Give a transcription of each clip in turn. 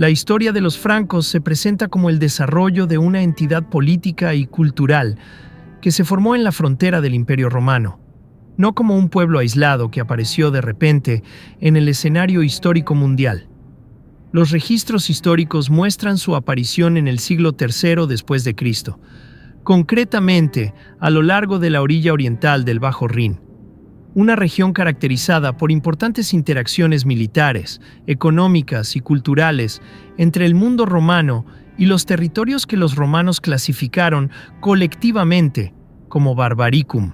La historia de los francos se presenta como el desarrollo de una entidad política y cultural que se formó en la frontera del Imperio Romano, no como un pueblo aislado que apareció de repente en el escenario histórico mundial. Los registros históricos muestran su aparición en el siglo III después de Cristo, concretamente a lo largo de la orilla oriental del Bajo Rin, una región caracterizada por importantes interacciones militares, económicas y culturales entre el mundo romano y los territorios que los romanos clasificaron colectivamente como Barbaricum.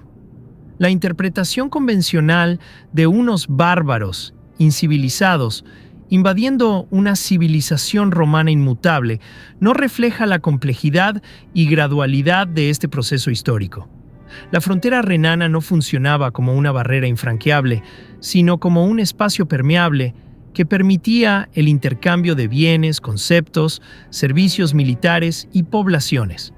La interpretación convencional de unos bárbaros, incivilizados, invadiendo una civilización romana inmutable, no refleja la complejidad y gradualidad de este proceso histórico. La frontera renana no funcionaba como una barrera infranqueable, sino como un espacio permeable que permitía el intercambio de bienes, conceptos, servicios militares y poblaciones.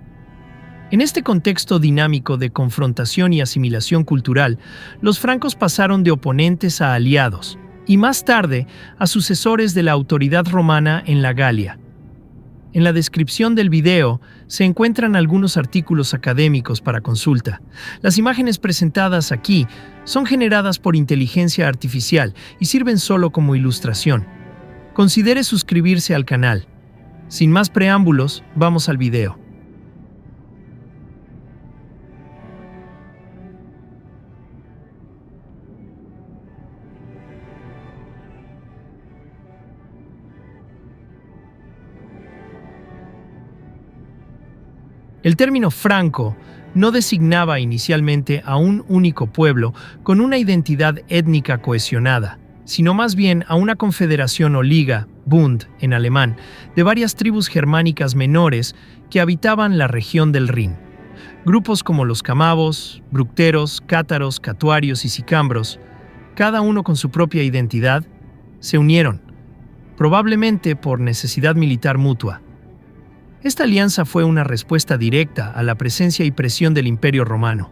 En este contexto dinámico de confrontación y asimilación cultural, los francos pasaron de oponentes a aliados, y más tarde a sucesores de la autoridad romana en la Galia. En la descripción del video se encuentran algunos artículos académicos para consulta. Las imágenes presentadas aquí son generadas por inteligencia artificial y sirven solo como ilustración. Considere suscribirse al canal. Sin más preámbulos, vamos al video. El término franco no designaba inicialmente a un único pueblo con una identidad étnica cohesionada, sino más bien a una confederación o liga, Bund en alemán, de varias tribus germánicas menores que habitaban la región del Rin. Grupos como los camavos, bructeros, cátaros, catuarios y sicambros, cada uno con su propia identidad, se unieron, probablemente por necesidad militar mutua. Esta alianza fue una respuesta directa a la presencia y presión del Imperio Romano.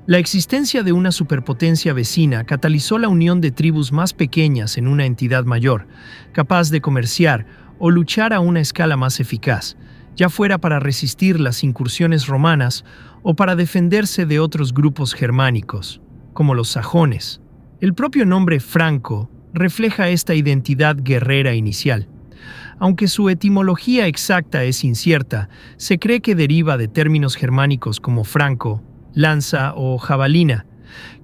La existencia de una superpotencia vecina catalizó la unión de tribus más pequeñas en una entidad mayor, capaz de comerciar o luchar a una escala más eficaz, ya fuera para resistir las incursiones romanas o para defenderse de otros grupos germánicos, como los sajones. El propio nombre franco refleja esta identidad guerrera inicial. Aunque su etimología exacta es incierta, se cree que deriva de términos germánicos como franco, lanza o jabalina,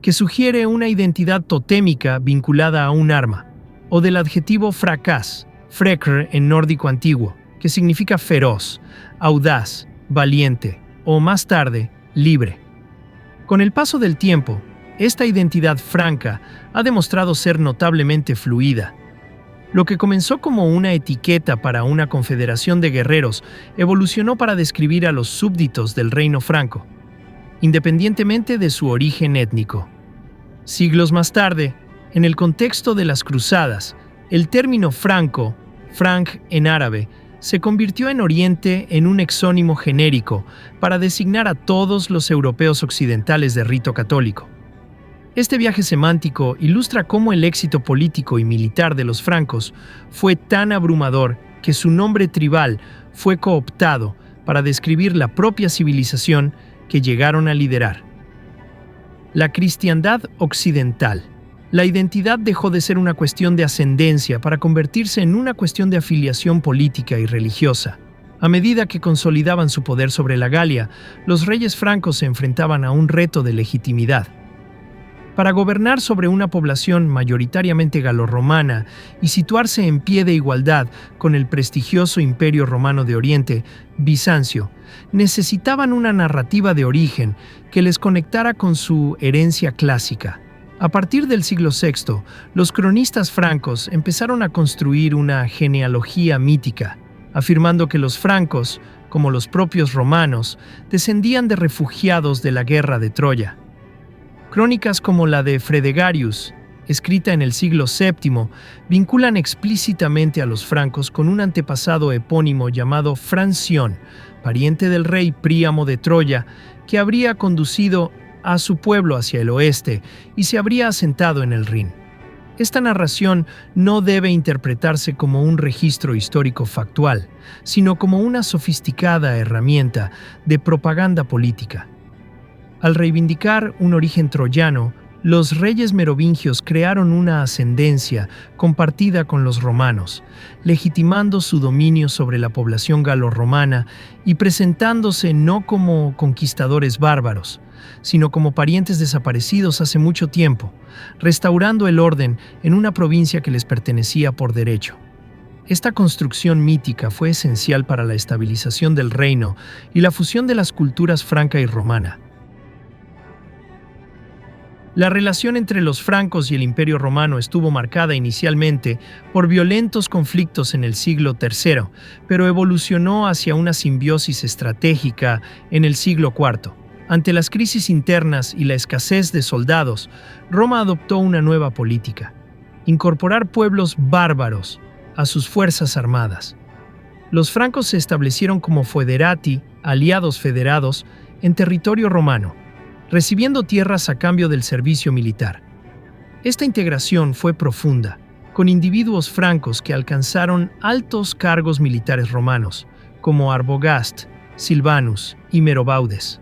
que sugiere una identidad totémica vinculada a un arma, o del adjetivo fracas, frekr en nórdico antiguo, que significa feroz, audaz, valiente, o más tarde, libre. Con el paso del tiempo, esta identidad franca ha demostrado ser notablemente fluida. Lo que comenzó como una etiqueta para una confederación de guerreros evolucionó para describir a los súbditos del reino franco, independientemente de su origen étnico. Siglos más tarde, en el contexto de las cruzadas, el término franco, franc en árabe, se convirtió en Oriente en un exónimo genérico para designar a todos los europeos occidentales de rito católico. Este viaje semántico ilustra cómo el éxito político y militar de los francos fue tan abrumador que su nombre tribal fue cooptado para describir la propia civilización que llegaron a liderar. La cristiandad occidental. La identidad dejó de ser una cuestión de ascendencia para convertirse en una cuestión de afiliación política y religiosa. A medida que consolidaban su poder sobre la Galia, los reyes francos se enfrentaban a un reto de legitimidad. Para gobernar sobre una población mayoritariamente galorromana y situarse en pie de igualdad con el prestigioso Imperio Romano de Oriente, Bizancio, necesitaban una narrativa de origen que les conectara con su herencia clásica. A partir del siglo VI, los cronistas francos empezaron a construir una genealogía mítica, afirmando que los francos, como los propios romanos, descendían de refugiados de la guerra de Troya. Crónicas como la de Fredegarius, escrita en el siglo VII, vinculan explícitamente a los francos con un antepasado epónimo llamado Francion, pariente del rey Príamo de Troya, que habría conducido a su pueblo hacia el oeste y se habría asentado en el Rin. Esta narración no debe interpretarse como un registro histórico factual, sino como una sofisticada herramienta de propaganda política. Al reivindicar un origen troyano, los reyes merovingios crearon una ascendencia compartida con los romanos, legitimando su dominio sobre la población galo-romana y presentándose no como conquistadores bárbaros, sino como parientes desaparecidos hace mucho tiempo, restaurando el orden en una provincia que les pertenecía por derecho. Esta construcción mítica fue esencial para la estabilización del reino y la fusión de las culturas franca y romana. La relación entre los francos y el Imperio Romano estuvo marcada inicialmente por violentos conflictos en el siglo III, pero evolucionó hacia una simbiosis estratégica en el siglo IV. Ante las crisis internas y la escasez de soldados, Roma adoptó una nueva política: incorporar pueblos bárbaros a sus fuerzas armadas. Los francos se establecieron como foederati, aliados federados, en territorio romano, recibiendo tierras a cambio del servicio militar. Esta integración fue profunda, con individuos francos que alcanzaron altos cargos militares romanos, como Arbogast, Silvanus y Merobaudes.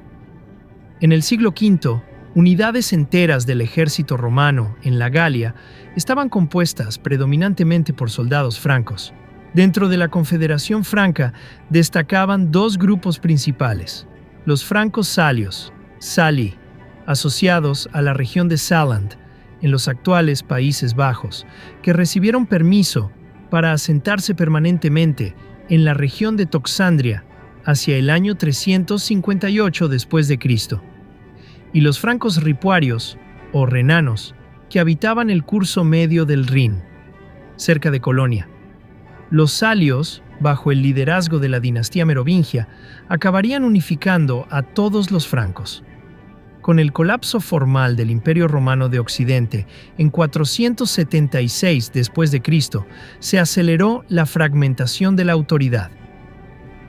En el siglo V, unidades enteras del ejército romano en la Galia estaban compuestas predominantemente por soldados francos. Dentro de la Confederación Franca destacaban dos grupos principales: los francos salios, Sali, asociados a la región de Saarland, en los actuales Países Bajos, que recibieron permiso para asentarse permanentemente en la región de Toxandria hacia el año 358 después de Cristo, y los francos ripuarios, o renanos, que habitaban el curso medio del Rin, cerca de Colonia. Los salios, bajo el liderazgo de la dinastía merovingia, acabarían unificando a todos los francos. Con el colapso formal del Imperio Romano de Occidente en 476 después de Cristo, se aceleró la fragmentación de la autoridad.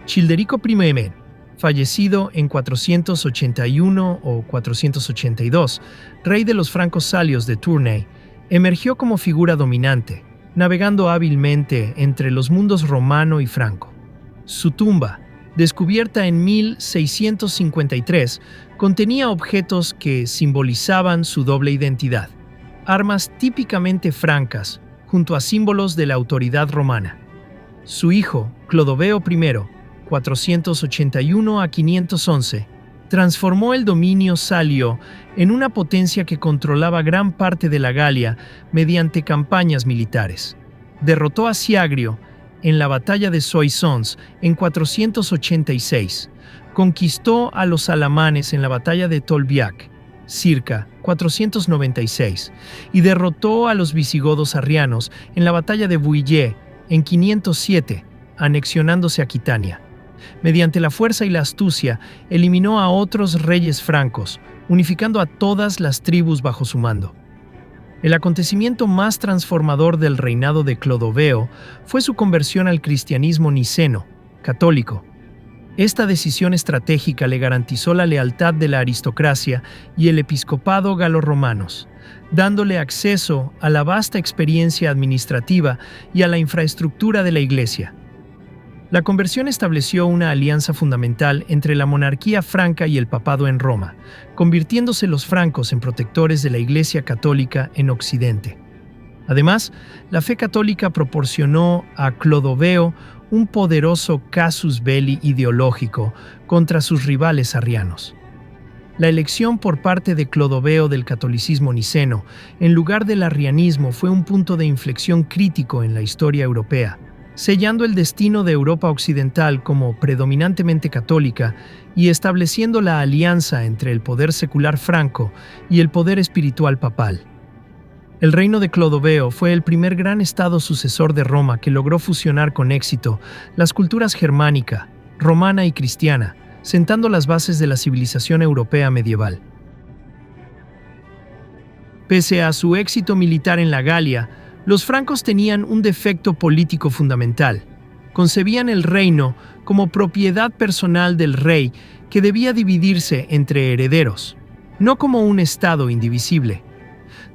Childerico I, fallecido en 481 o 482, rey de los francos salios de Tournai, emergió como figura dominante, navegando hábilmente entre los mundos romano y franco. Su tumba, descubierta en 1653, contenía objetos que simbolizaban su doble identidad: armas típicamente francas, junto a símbolos de la autoridad romana. Su hijo, Clodoveo I, 481 a 511, transformó el dominio salio en una potencia que controlaba gran parte de la Galia mediante campañas militares. Derrotó a Siagrio en la batalla de Soissons en 486, conquistó a los alamanes en la batalla de Tolbiac, circa 496, y derrotó a los visigodos arrianos en la batalla de Bouillé en 507, anexionándose Aquitania. Mediante la fuerza y la astucia, eliminó a otros reyes francos, unificando a todas las tribus bajo su mando. El acontecimiento más transformador del reinado de Clodoveo fue su conversión al cristianismo niceno, católico. Esta decisión estratégica le garantizó la lealtad de la aristocracia y el episcopado galo-romanos, dándole acceso a la vasta experiencia administrativa y a la infraestructura de la Iglesia. La conversión estableció una alianza fundamental entre la monarquía franca y el papado en Roma, convirtiéndose los francos en protectores de la Iglesia católica en Occidente. Además, la fe católica proporcionó a Clodoveo un poderoso casus belli ideológico contra sus rivales arrianos. La elección por parte de Clodoveo del catolicismo niceno en lugar del arrianismo fue un punto de inflexión crítico en la historia europea, sellando el destino de Europa occidental como predominantemente católica y estableciendo la alianza entre el poder secular franco y el poder espiritual papal. El reino de Clodoveo fue el primer gran estado sucesor de Roma que logró fusionar con éxito las culturas germánica, romana y cristiana, sentando las bases de la civilización europea medieval. Pese a su éxito militar en la Galia, los francos tenían un defecto político fundamental. Concebían el reino como propiedad personal del rey que debía dividirse entre herederos, no como un estado indivisible.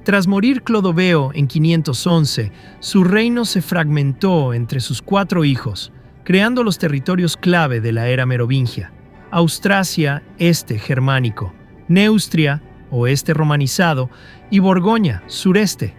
Tras morir Clodoveo en 511, su reino se fragmentó entre sus 4 hijos, creando los territorios clave de la era merovingia: Austrasia, este germánico; Neustria, oeste romanizado; y Borgoña, sureste.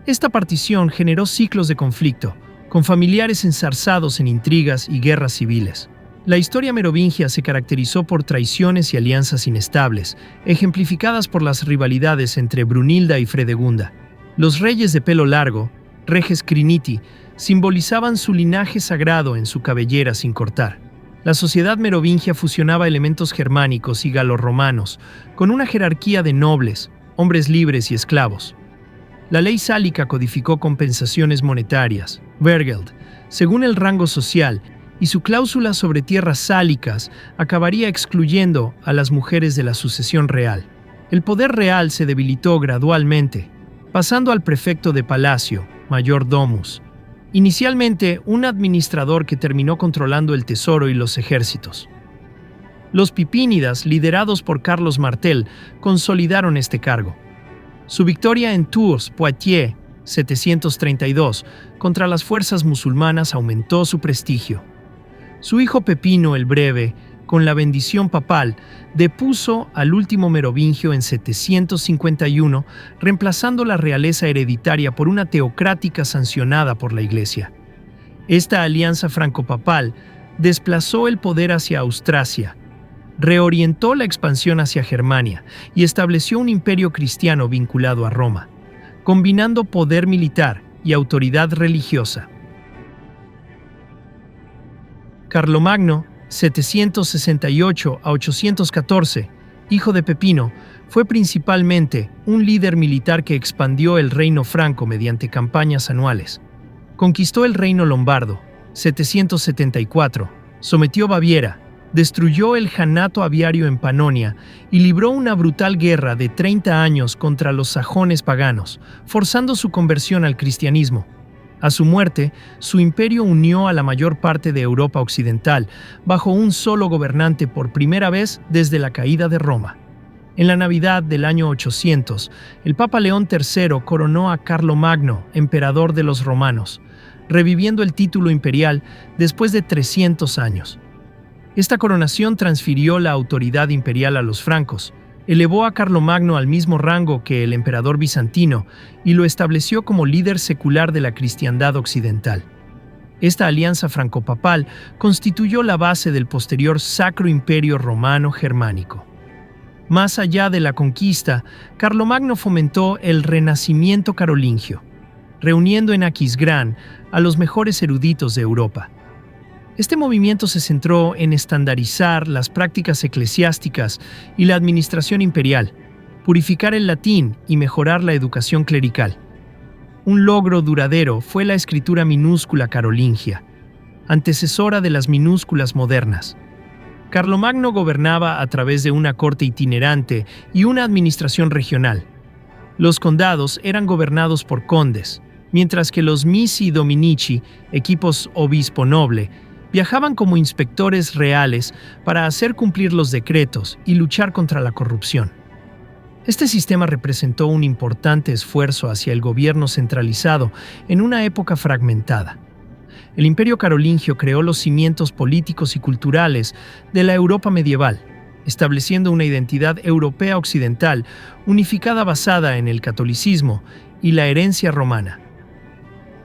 Esta partición generó ciclos de conflicto, con familiares enzarzados en intrigas y guerras civiles. La historia merovingia se caracterizó por traiciones y alianzas inestables, ejemplificadas por las rivalidades entre Brunilda y Fredegunda. Los reyes de pelo largo, reges criniti, simbolizaban su linaje sagrado en su cabellera sin cortar. La sociedad merovingia fusionaba elementos germánicos y galorromanos, con una jerarquía de nobles, hombres libres y esclavos. La ley sálica codificó compensaciones monetarias, Vergeld, según el rango social, y su cláusula sobre tierras sálicas acabaría excluyendo a las mujeres de la sucesión real. El poder real se debilitó gradualmente, pasando al prefecto de palacio, mayordomus, inicialmente un administrador que terminó controlando el tesoro y los ejércitos. Los pipínidas, liderados por Carlos Martel, consolidaron este cargo. Su victoria en Tours, Poitiers, 732, contra las fuerzas musulmanas aumentó su prestigio. Su hijo Pepino el Breve, con la bendición papal, depuso al último merovingio en 751, reemplazando la realeza hereditaria por una teocrática sancionada por la Iglesia. Esta alianza franco-papal desplazó el poder hacia Austrasia, reorientó la expansión hacia Germania y estableció un imperio cristiano vinculado a Roma, combinando poder militar y autoridad religiosa. Carlomagno, 768 a 814, hijo de Pepino, fue principalmente un líder militar que expandió el reino franco mediante campañas anuales. Conquistó el reino lombardo, 774, sometió Baviera, destruyó el janato aviario en Panonia y libró una brutal guerra de 30 años contra los sajones paganos, forzando su conversión al cristianismo. A su muerte, su imperio unió a la mayor parte de Europa occidental, bajo un solo gobernante por primera vez desde la caída de Roma. En la Navidad del año 800, el Papa León III coronó a Carlomagno, emperador de los romanos, reviviendo el título imperial después de 300 años. Esta coronación transfirió la autoridad imperial a los francos, elevó a Carlomagno al mismo rango que el emperador bizantino y lo estableció como líder secular de la cristiandad occidental. Esta alianza franco-papal constituyó la base del posterior Sacro Imperio Romano Germánico. Más allá de la conquista, Carlomagno fomentó el renacimiento carolingio, reuniendo en Aquisgrán a los mejores eruditos de Europa. Este movimiento se centró en estandarizar las prácticas eclesiásticas y la administración imperial, purificar el latín y mejorar la educación clerical. Un logro duradero fue la escritura minúscula carolingia, antecesora de las minúsculas modernas. Carlomagno gobernaba a través de una corte itinerante y una administración regional. Los condados eran gobernados por condes, mientras que los missi dominici, equipos obispo noble, viajaban como inspectores reales para hacer cumplir los decretos y luchar contra la corrupción. Este sistema representó un importante esfuerzo hacia el gobierno centralizado en una época fragmentada. El Imperio Carolingio creó los cimientos políticos y culturales de la Europa medieval, estableciendo una identidad europea occidental unificada basada en el catolicismo y la herencia romana.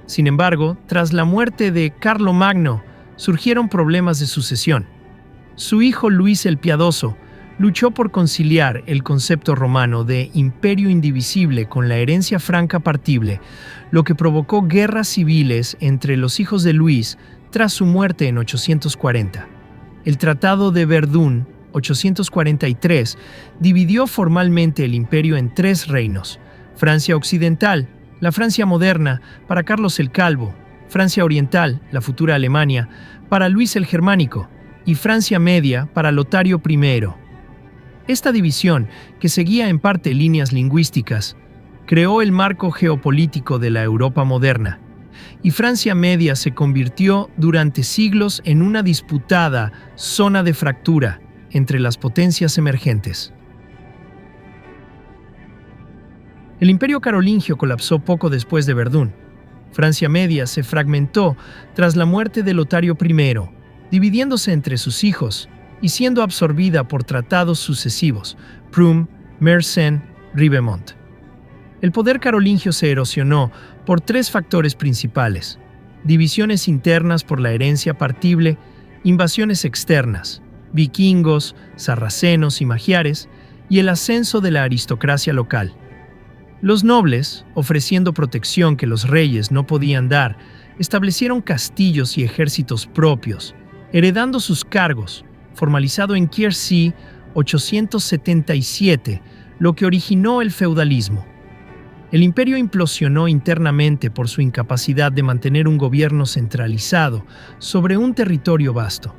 Sin embargo, tras la muerte de Carlomagno, surgieron problemas de sucesión. Su hijo Luis el Piadoso luchó por conciliar el concepto romano de imperio indivisible con la herencia franca partible, lo que provocó guerras civiles entre los hijos de Luis tras su muerte en 840. El Tratado de Verdún, 843, dividió formalmente el imperio en 3 reinos: Francia Occidental, la Francia moderna para Carlos el Calvo, Francia Oriental, la futura Alemania, para Luis el Germánico, y Francia Media para Lotario I. Esta división, que seguía en parte líneas lingüísticas, creó el marco geopolítico de la Europa moderna, y Francia Media se convirtió durante siglos en una disputada zona de fractura entre las potencias emergentes. El Imperio carolingio colapsó poco después de Verdún. Francia Media se fragmentó tras la muerte de Lotario I, dividiéndose entre sus hijos y siendo absorbida por tratados sucesivos, Prüm, Mersenne, Ribemont. El poder carolingio se erosionó por tres factores principales: divisiones internas por la herencia partible, invasiones externas, vikingos, sarracenos y magiares, y el ascenso de la aristocracia local. Los nobles, ofreciendo protección que los reyes no podían dar, establecieron castillos y ejércitos propios, heredando sus cargos, formalizado en Quercy 877, lo que originó el feudalismo. El imperio implosionó internamente por su incapacidad de mantener un gobierno centralizado sobre un territorio vasto.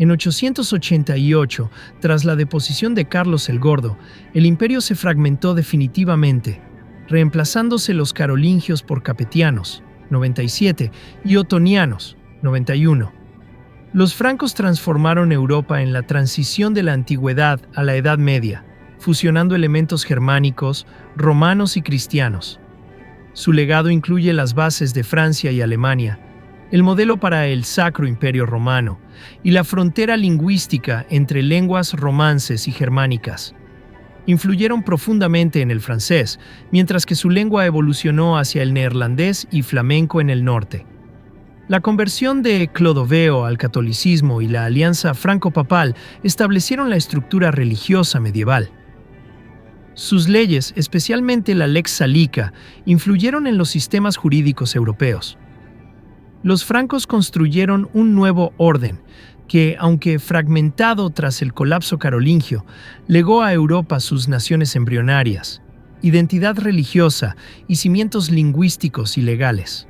En 888, tras la deposición de Carlos el Gordo, el imperio se fragmentó definitivamente, reemplazándose los carolingios por capetianos, 97, y otonianos, 91. Los francos transformaron Europa en la transición de la antigüedad a la Edad Media, fusionando elementos germánicos, romanos y cristianos. Su legado incluye las bases de Francia y Alemania, el modelo para el Sacro Imperio Romano y la frontera lingüística entre lenguas romances y germánicas. Influyeron profundamente en el francés, mientras que su lengua evolucionó hacia el neerlandés y flamenco en el norte. La conversión de Clodoveo al catolicismo y la alianza franco-papal establecieron la estructura religiosa medieval. Sus leyes, especialmente la Lex Salica, influyeron en los sistemas jurídicos europeos. Los francos construyeron un nuevo orden que, aunque fragmentado tras el colapso carolingio, legó a Europa sus naciones embrionarias, identidad religiosa y cimientos lingüísticos y legales.